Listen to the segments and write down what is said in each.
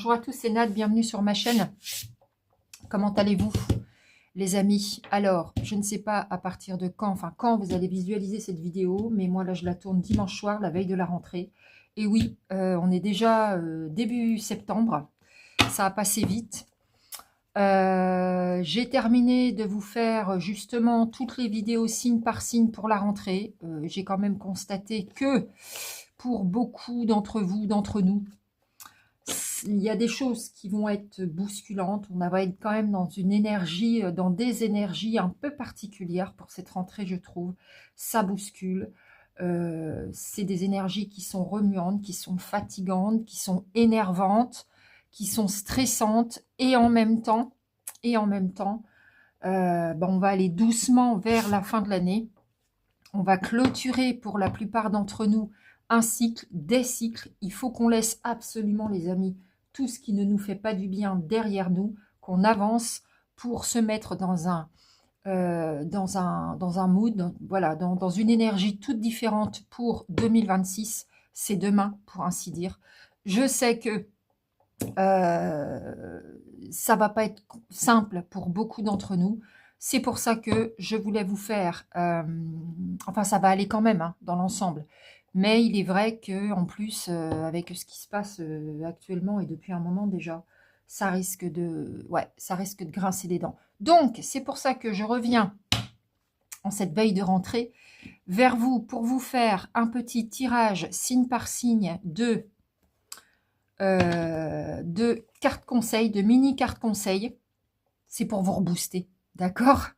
Bonjour à tous, c'est Nad, bienvenue sur ma chaîne. Comment allez-vous les amis? Alors, je ne sais pas à partir de quand vous allez visualiser cette vidéo, mais moi là je la tourne dimanche soir, la veille de la rentrée. Et oui, on est déjà début septembre, ça a passé vite. J'ai terminé de vous faire justement toutes les vidéos signe par signe pour la rentrée. J'ai quand même constaté que pour beaucoup d'entre vous, d'entre nous, il y a des choses qui vont être bousculantes. On va être quand même dans une énergie, dans des énergies un peu particulières pour cette rentrée, je trouve. Ça bouscule. C'est des énergies qui sont remuantes, qui sont fatigantes, qui sont énervantes, qui sont stressantes. Et en même temps, on va aller doucement vers la fin de l'année. On va clôturer pour la plupart d'entre nous un cycle, des cycles. Il faut qu'on laisse absolument, les amis, tout ce qui ne nous fait pas du bien derrière nous, qu'on avance pour se mettre dans un mood, voilà, dans une énergie toute différente pour 2026. C'est demain, pour ainsi dire. Je sais que ça va pas être simple pour beaucoup d'entre nous. C'est pour ça que je voulais vous faire... enfin, ça va aller quand même hein, dans l'ensemble. Mais il est vrai que en plus, avec ce qui se passe actuellement et depuis un moment déjà, ça risque de grincer des dents. Donc, c'est pour ça que je reviens en cette veille de rentrée vers vous pour vous faire un petit tirage signe par signe de cartes conseils, de mini cartes conseils. C'est pour vous rebooster, d'accord?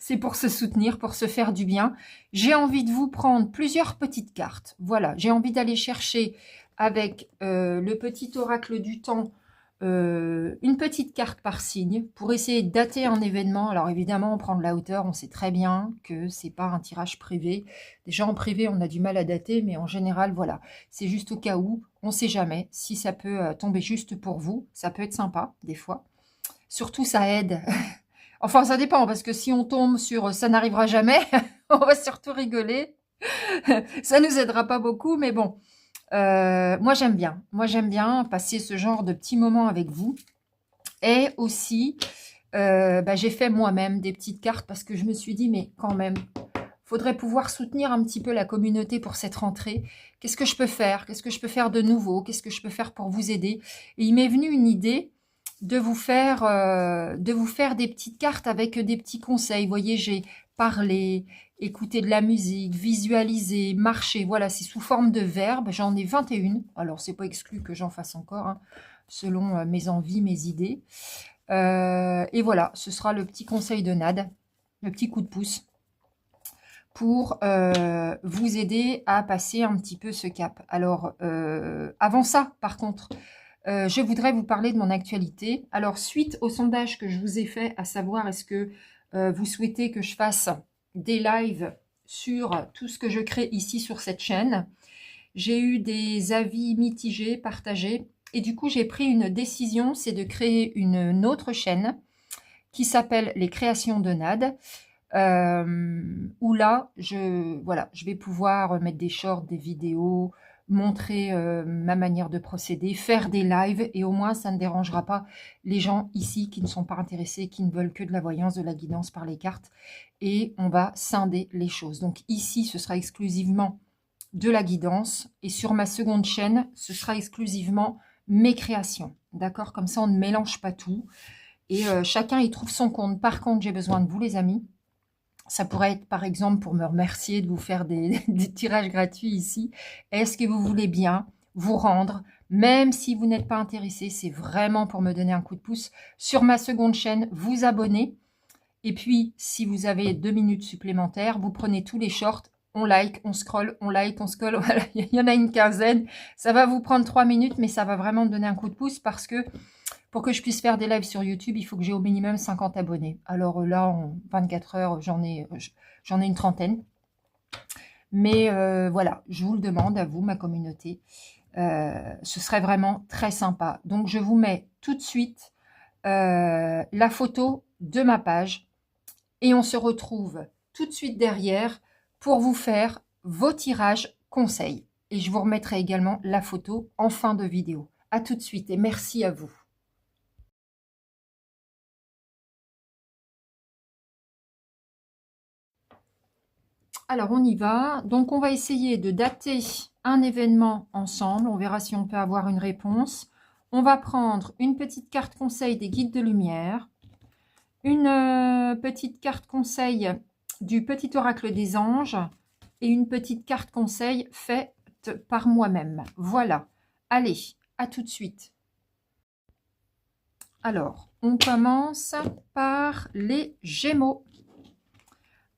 C'est pour se soutenir, pour se faire du bien. J'ai envie de vous prendre plusieurs petites cartes. Voilà, j'ai envie d'aller chercher avec le petit oracle du temps une petite carte par signe pour essayer de dater un événement. Alors évidemment, on prend de la hauteur, on sait très bien que c'est pas un tirage privé. Déjà en privé, on a du mal à dater, mais en général, voilà, c'est juste au cas où. On ne sait jamais si ça peut tomber juste pour vous. Ça peut être sympa, des fois. Surtout, ça aide. Enfin, ça dépend, parce que si on tombe sur « ça n'arrivera jamais », on va surtout rigoler. Ça nous aidera pas beaucoup, mais bon. Moi, j'aime bien. Moi, j'aime bien passer ce genre de petits moments avec vous. Et aussi, j'ai fait moi-même des petites cartes parce que je me suis dit, mais quand même, faudrait pouvoir soutenir un petit peu la communauté pour cette rentrée. Qu'est-ce que je peux faire? Qu'est-ce que je peux faire de nouveau? Qu'est-ce que je peux faire pour vous aider? Et il m'est venu une idée de vous faire des petites cartes avec des petits conseils. Vous voyez, j'ai parlé, écouté de la musique, visualisé, marché. Voilà, c'est sous forme de verbes. J'en ai 21. Alors, c'est pas exclu que j'en fasse encore, hein, selon mes envies, mes idées. Et voilà, ce sera le petit conseil de Nad, le petit coup de pouce pour vous aider à passer un petit peu ce cap. Alors, avant ça, par contre, je voudrais vous parler de mon actualité. Alors, suite au sondage que je vous ai fait, à savoir est-ce que vous souhaitez que je fasse des lives sur tout ce que je crée ici sur cette chaîne, j'ai eu des avis mitigés, partagés, et du coup, j'ai pris une décision, c'est de créer une autre chaîne qui s'appelle Les Créations de Nad, où là, je vais pouvoir mettre des shorts, des vidéos, montrer ma manière de procéder, faire des lives, et au moins ça ne dérangera pas les gens ici qui ne sont pas intéressés, qui ne veulent que de la voyance, de la guidance par les cartes, et on va scinder les choses. Donc ici, ce sera exclusivement de la guidance, et sur ma seconde chaîne, ce sera exclusivement mes créations, d'accord? Comme ça, on ne mélange pas tout, et chacun y trouve son compte. Par contre, j'ai besoin de vous, les amis. Ça pourrait être, par exemple, pour me remercier de vous faire des tirages gratuits ici. Est-ce que vous voulez bien vous rendre, même si vous n'êtes pas intéressé, c'est vraiment pour me donner un coup de pouce, sur ma seconde chaîne, vous abonner. Et puis, si vous avez 2 minutes supplémentaires, vous prenez tous les shorts, on like, on scroll, on like, on scroll. Voilà, il y en a une quinzaine. Ça va vous prendre 3 minutes, mais ça va vraiment me donner un coup de pouce parce que pour que je puisse faire des lives sur YouTube, il faut que j'ai au minimum 50 abonnés. Alors là, en 24 heures, j'en ai une trentaine. Mais voilà, je vous le demande à vous, ma communauté. Ce serait vraiment très sympa. Donc, je vous mets tout de suite la photo de ma page. Et on se retrouve tout de suite derrière pour vous faire vos tirages conseils. Et je vous remettrai également la photo en fin de vidéo. À tout de suite et merci à vous. Alors, on y va. Donc, on va essayer de dater un événement ensemble. On verra si on peut avoir une réponse. On va prendre une petite carte conseil des guides de lumière, une petite carte conseil du petit oracle des anges et une petite carte conseil faite par moi-même. Voilà. Allez, à tout de suite. Alors, on commence par les Gémeaux.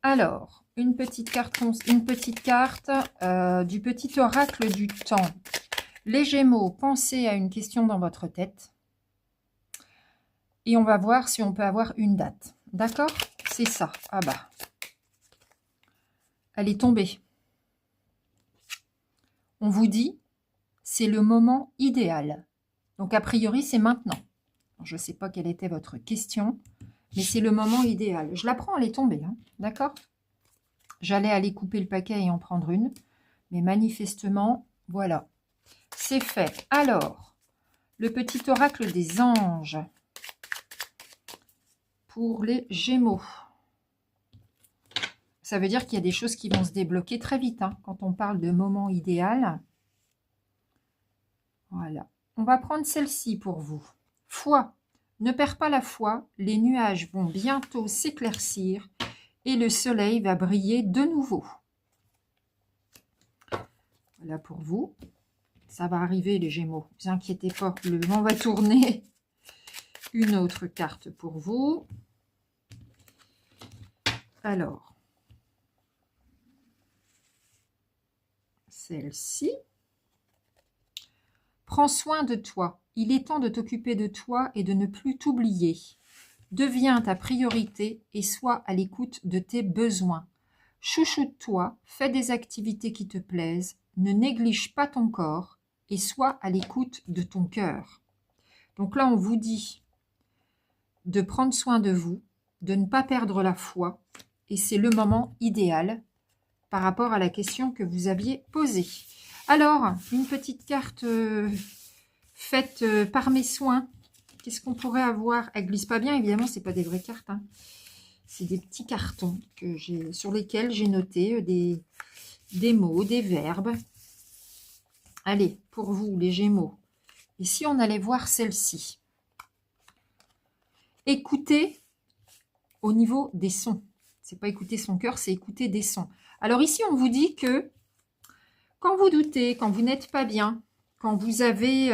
Alors, une petite carte du petit oracle du temps. Les Gémeaux, pensez à une question dans votre tête. Et on va voir si on peut avoir une date. D'accord? C'est ça. Ah bah. Elle est tombée. On vous dit, c'est le moment idéal. Donc, a priori, c'est maintenant. Je ne sais pas quelle était votre question, mais c'est le moment idéal. Je la prends, elle est tombée. Hein, d'accord? J'allais aller couper le paquet et en prendre une. Mais manifestement, voilà. C'est fait. Alors, le petit oracle des anges pour les Gémeaux. Ça veut dire qu'il y a des choses qui vont se débloquer très vite hein, quand on parle de moment idéal. Voilà. On va prendre celle-ci pour vous. Foi. Ne perds pas la foi. Les nuages vont bientôt s'éclaircir et le soleil va briller de nouveau. Voilà pour vous. Ça va arriver les Gémeaux. Ne vous inquiétez pas. Le vent va tourner. Une autre carte pour vous. Alors. Celle-ci. Prends soin de toi. Il est temps de t'occuper de toi et de ne plus t'oublier. Deviens ta priorité et sois à l'écoute de tes besoins. Chouchoute-toi, fais des activités qui te plaisent, ne néglige pas ton corps et sois à l'écoute de ton cœur. Donc là, on vous dit de prendre soin de vous, de ne pas perdre la foi et c'est le moment idéal par rapport à la question que vous aviez posée. Alors, une petite carte faite par mes soins. Qu'est-ce qu'on pourrait avoir? Elle glisse pas bien, évidemment, c'est pas des vraies cartes. Hein. C'est des petits cartons sur lesquels j'ai noté des mots, des verbes. Allez, pour vous, les Gémeaux. Et si on allait voir celle-ci? Écoutez au niveau des sons. C'est pas écouter son cœur, c'est écouter des sons. Alors ici, on vous dit que quand vous doutez, quand vous n'êtes pas bien, quand vous avez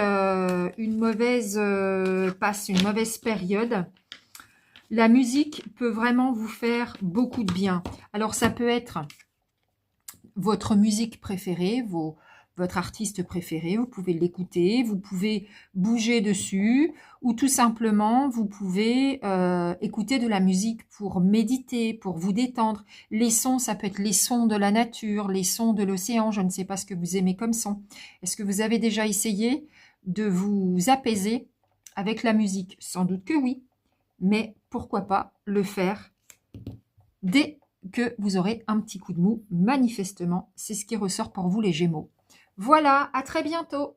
une mauvaise passe, une mauvaise période, la musique peut vraiment vous faire beaucoup de bien. Alors, ça peut être votre musique préférée, votre artiste préféré, vous pouvez l'écouter, vous pouvez bouger dessus, ou tout simplement, vous pouvez écouter de la musique pour méditer, pour vous détendre. Les sons, ça peut être les sons de la nature, les sons de l'océan, je ne sais pas ce que vous aimez comme son. Est-ce que vous avez déjà essayé de vous apaiser avec la musique? Sans doute que oui, mais pourquoi pas le faire dès que vous aurez un petit coup de mou. Manifestement, c'est ce qui ressort pour vous les Gémeaux. Voilà, à très bientôt.